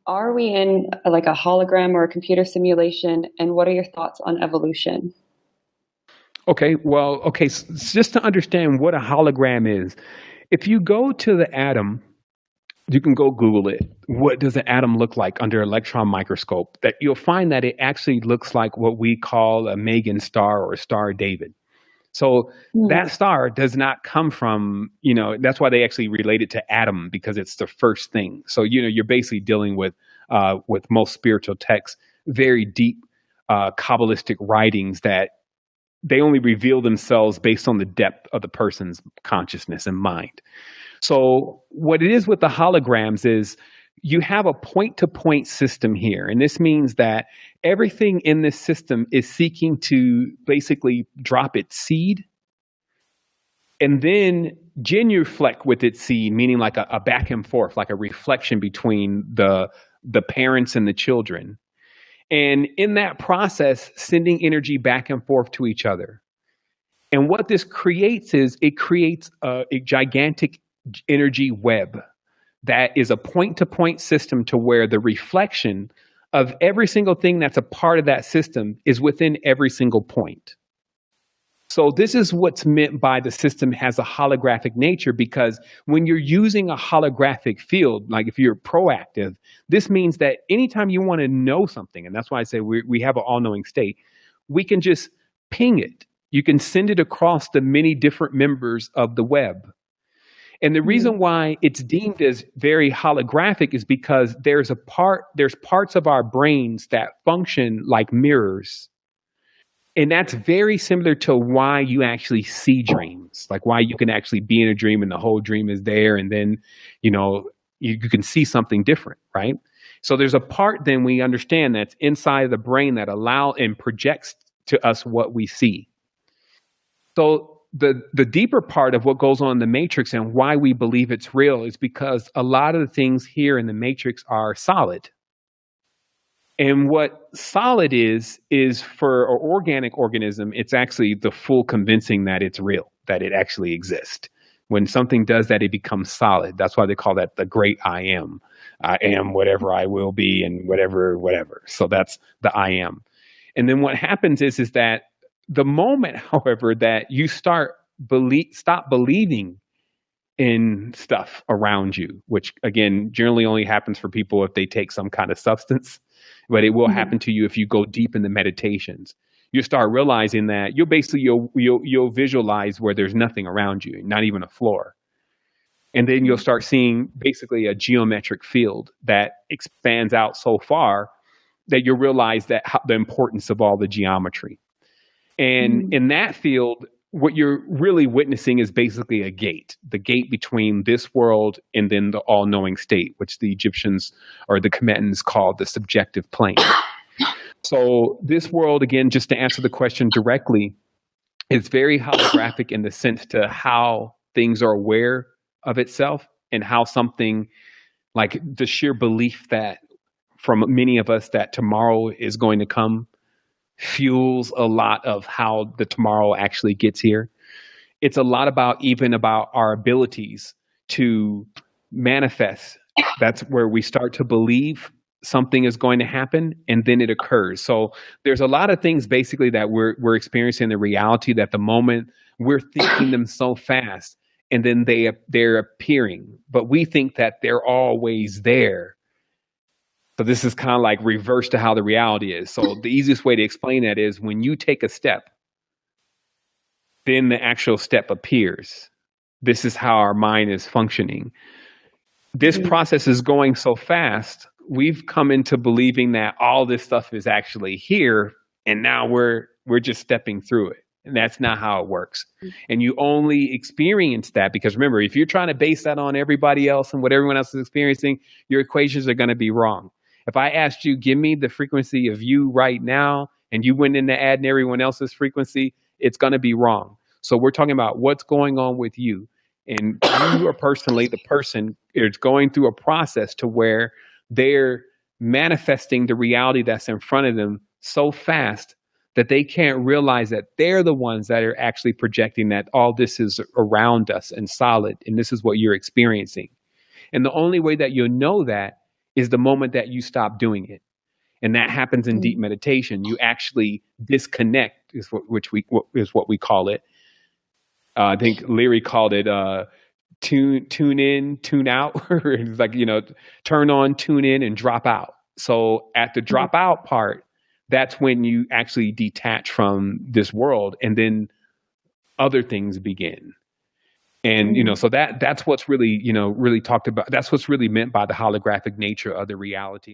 Are we in like a hologram or a computer simulation? And what are your thoughts on evolution? Okay, well, okay, just to understand what a hologram is, if you go to the atom, you can go Google it. What does an atom look like under electron microscope? That you'll find that it actually looks like what we call a Megan star or a star of David. So Hmm. that star does not come from, that's why they actually relate it to atom because it's the first thing. So, you're basically dealing with most spiritual texts, very deep Kabbalistic writings that they only reveal themselves based on the depth of the person's consciousness and mind. So, what it is with the holograms is you have a point to point system here. And this means that everything in this system is seeking to basically drop its seed and then genuflect with its seed, meaning like a back and forth, like a reflection between the parents and the children. And in that process, sending energy back and forth to each other. And what this creates is it creates a gigantic energy web that is a point to point system to where the reflection of every single thing that's a part of that system is within every single point. So this is what's meant by the system has a holographic nature because when you're using a holographic field, like if you're proactive, this means that anytime you want to know something, and that's why I say we have an all-knowing state, we can just ping it. You can send it across the many different members of the web. And the reason why it's deemed as very holographic is because there's parts of our brains that function like mirrors. And that's very similar to why you actually see dreams, like why you can actually be in a dream and the whole dream is there. And then, you can see something different, right? So there's a part then we understand that's inside of the brain that allow and projects to us what we see. So the deeper part of what goes on in the matrix and why we believe it's real is because a lot of the things here in the matrix are solid. And what solid is for an organic organism, it's actually the full convincing that it's real, that it actually exists. When something does that, it becomes solid. That's why they call that the great I am. I am whatever I will be and whatever, whatever. So that's the I am. And then what happens is that the moment, however, that you stop believing in stuff around you, which again generally only happens for people if they take some kind of substance, but it will Mhm. happen to you if you go deep in the meditations. You start realizing that you'll visualize where there's nothing around you, not even a floor, and then you'll start seeing basically a geometric field that expands out so far that you'll realize that the importance of all the geometry. And Mhm. in that field, what you're really witnessing is basically a gate, the gate between this world and then the all knowing state, which the Egyptians or the Tibetans called the subjective plane. So, this world, again, just to answer the question directly, is very holographic in the sense to how things are aware of itself and how something like the sheer belief that from many of us that tomorrow is going to come fuels a lot of how the tomorrow actually gets here. It's a lot about even about our abilities to manifest. That's where we start to believe something is going to happen and then it occurs. So there's a lot of things basically that we're experiencing the reality that the moment we're thinking them so fast and then they're appearing, but we think that they're always there. So this is kind of like reverse to how the reality is. So the easiest way to explain that is when you take a step, then the actual step appears. This is how our mind is functioning. This Mhm. process is going so fast, we've come into believing that all this stuff is actually here and now we're just stepping through it. And that's not how it works. And you only experience that because remember, if you're trying to base that on everybody else and what everyone else is experiencing, your equations are going to be wrong. If I asked you, give me the frequency of you right now, and you went into adding everyone else's frequency, it's going to be wrong. So we're talking about what's going on with you. And you are personally the person is going through a process to where they're manifesting the reality that's in front of them so fast that they can't realize that they're the ones that are actually projecting that all this is around us and solid and this is what you're experiencing. And the only way that you'll know that is the moment that you stop doing it. And that happens in deep Mm. meditation. You actually disconnect, is what we call it. I think Leary called it tune in, tune out. It's like, turn on, tune in, and drop out. So at the Mhm. drop out part, that's when you actually detach from this world, and then other things begin. And Mhm. so that's what's really, really talked about. That's what's really meant by the holographic nature of the reality.